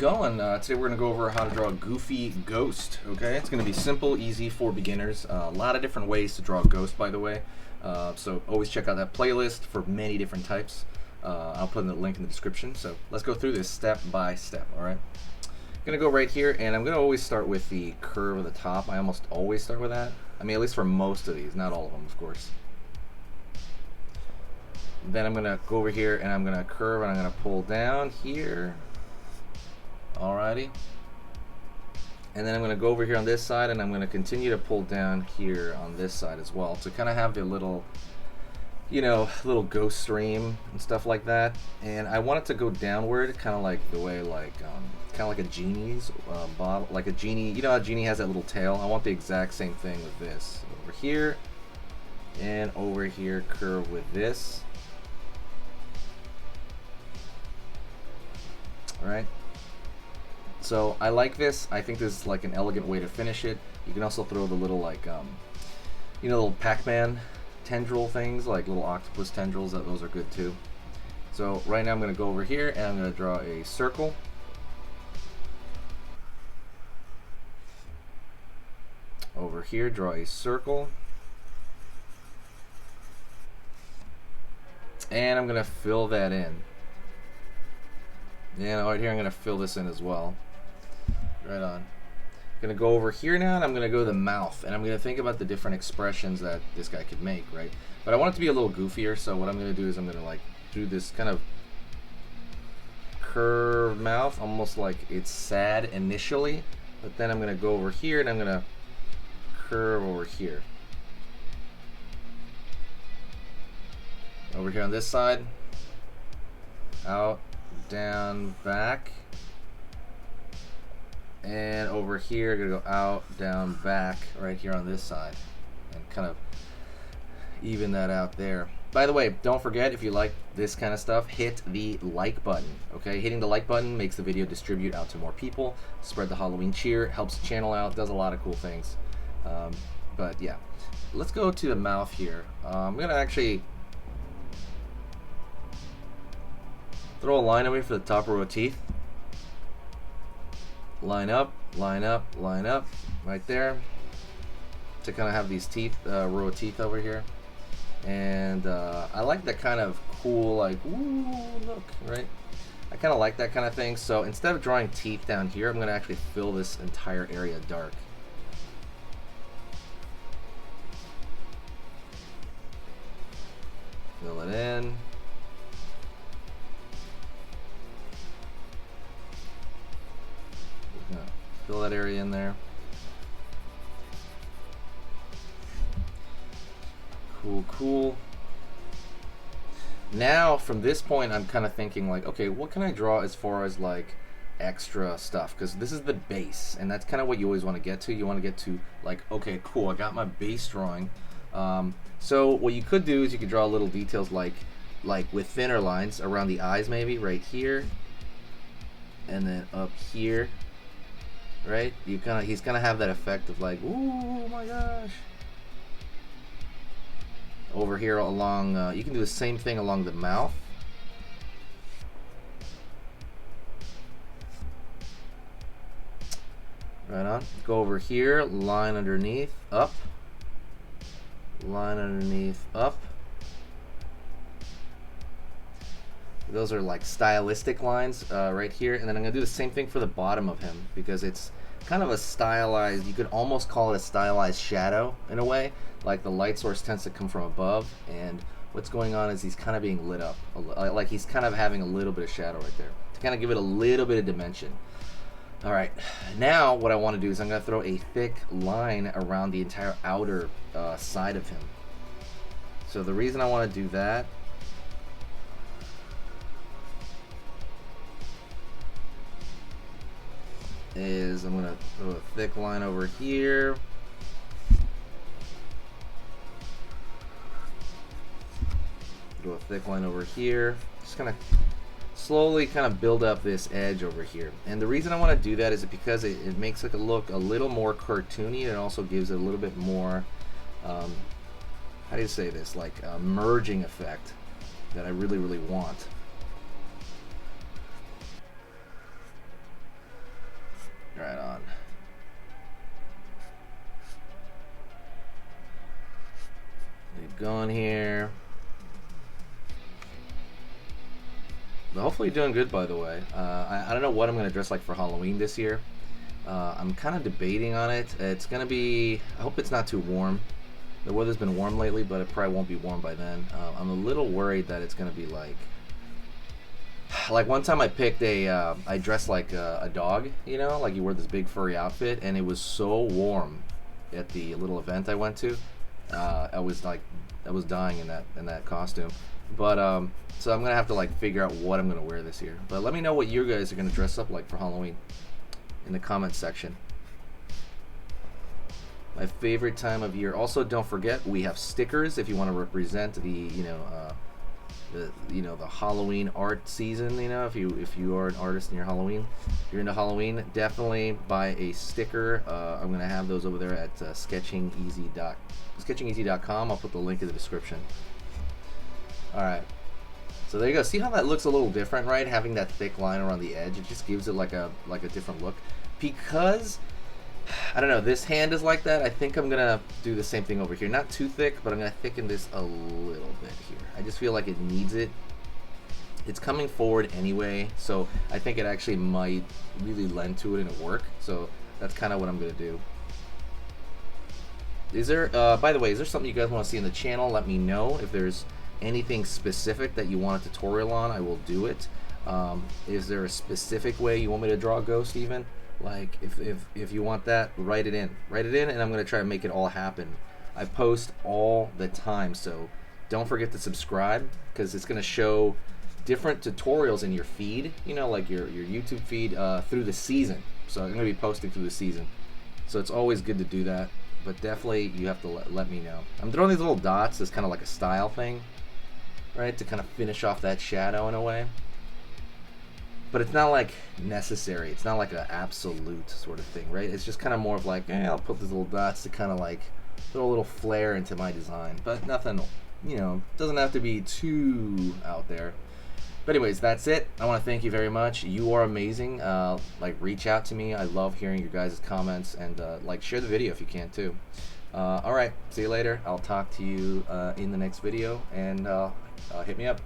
going? Today we're going to go over how to draw a goofy ghost, okay? It's going to be simple, easy for beginners. A lot of different ways to draw a ghost, by the way. So always check out that playlist for many different types. I'll put in the link in the description. So let's go through this step by step, all right? I'm going to go right here, and I'm going to always start with the curve of the top. I almost always start with that. I mean, at least for most of these, not all of them, of course. Then I'm going to go over here, and I'm going to curve, and I'm going to pull down here. Alrighty. And then I'm going to go over here on this side, and I'm going to continue to pull down here on this side as well to kind of have the little, you know, little ghost stream and stuff like that. And I want it to go downward, kind of like the way, like, kind of like a genie's bottle, like a genie. You know how a genie has that little tail? I want the exact same thing with this. Over here, and over here, curve with this. Alright. So I like this. I think this is like an elegant way to finish it. You can also throw the little like, you know, little Pac-Man tendril things, like little octopus tendrils. Those are good too. So right now I'm going to go over here and I'm going to draw a circle. Over here, draw a circle. And I'm going to fill that in. And right here I'm going to fill this in as well. Right on. I'm going to go over here now, and I'm going to go to the mouth, and I'm going to think about the different expressions that this guy could make, right? But I want it to be a little goofier, so what I'm going to do is I'm going to like do this kind of curved mouth, almost like it's sad initially, but then I'm going to go over here, and I'm going to curve over here. Over here on this side, out, down, back. And over here, I'm gonna go out, down, back, right here on this side, and kind of even that out there. By the way, don't forget, if you like this kind of stuff, hit the like button, okay? Hitting the like button makes the video distribute out to more people, spread the Halloween cheer, helps the channel out, does a lot of cool things. But yeah, let's go to the mouth here. I'm gonna actually throw a line over here for the top row of teeth. Line up, line up, line up, right there, to kind of have these teeth, row of teeth over here. And I like that kind of cool, like, ooh, look, right? I kind of like that kind of thing. So instead of drawing teeth down here, I'm going to actually fill this entire area dark. Fill it in. Fill that area in there. Cool, cool. Now, from this point, I'm kind of thinking like, okay, what can I draw as far as like extra stuff? Because this is the base, and that's kind of what you always want to get to. You want to get to like, okay, cool, I got my base drawing. So what you could do is you could draw little details like with thinner lines around the eyes, maybe right here, and then up here. Right? He's gonna have that effect of like, ooh, my gosh. Over here along, you can do the same thing along the mouth. Right on. Go over here, line underneath, up. Line underneath, up. Those are like stylistic lines right here, and then I'm gonna do the same thing for the bottom of him because it's kind of a stylized, you could almost call it a stylized shadow in a way, like the light source tends to come from above, and what's going on is he's kind of being lit up, like he's kind of having a little bit of shadow right there to kind of give it a little bit of dimension. Alright, now what I want to do is I'm going to throw a thick line around the entire outer side of him. So the reason I want to do that is I'm going to throw a thick line over here. Throw a thick line over here. Just kind of slowly kind of build up this edge over here. And the reason I want to do that is because it makes it look a little more cartoony, and it also gives it a little bit more, how do you say this, like a merging effect that I really, really want. going here. But hopefully doing good, by the way. I don't know what I'm going to dress like for Halloween this year. I'm kind of debating on it. It's going to be... I hope it's not too warm. The weather's been warm lately, but it probably won't be warm by then. I'm a little worried that it's going to be like... Like one time I picked a... I dressed like a dog, you know? Like you wear this big furry outfit, and it was so warm at the little event I went to. I was dying in that costume. But so I'm gonna have to like figure out what I'm gonna wear this year. But let me know what you guys are gonna dress up like for Halloween in the comments section. My favorite time of year. Also, don't forget we have stickers if you want to represent the the Halloween art season. You know, if you are an artist in your Halloween, if you're into Halloween, definitely buy a sticker. I'm gonna have those over there at sketchingeasy.com. I'll put the link in the description. All right. So there you go. See how that looks a little different, right? Having that thick line around the edge, it just gives it like a different look. Because I don't know, this hand is like that. I think I'm gonna do the same thing over here. Not too thick, but I'm gonna thicken this a little bit here. I just feel like it needs it. It's coming forward anyway, so I think it actually might really lend to it and it work. So that's kind of what I'm gonna do. Is there, by the way, is there something you guys want to see in the channel? Let me know. If there's anything specific that you want a tutorial on, I will do it. Is there a specific way you want me to draw a ghost even? Like if you want that, write it in, and I'm gonna try to make it all happen. I post all the time, so don't forget to subscribe, because it's gonna show different tutorials in your feed, you know, like your YouTube feed through the season. So I'm gonna be posting through the season, so it's always good to do that. But definitely you have to let me know. I'm throwing these little dots as kind of like a style thing, right, to kind of finish off that shadow in a way. But it's not like necessary. It's not like an absolute sort of thing, right? It's just kind of more of like, I'll put these little dots to kind of like throw a little flair into my design. But nothing, you know, doesn't have to be too out there. But anyways, that's it. I want to thank you very much. You are amazing. Like, reach out to me. I love hearing your guys' comments. And like, share the video if you can too. All right, see you later. I'll talk to you in the next video. And hit me up.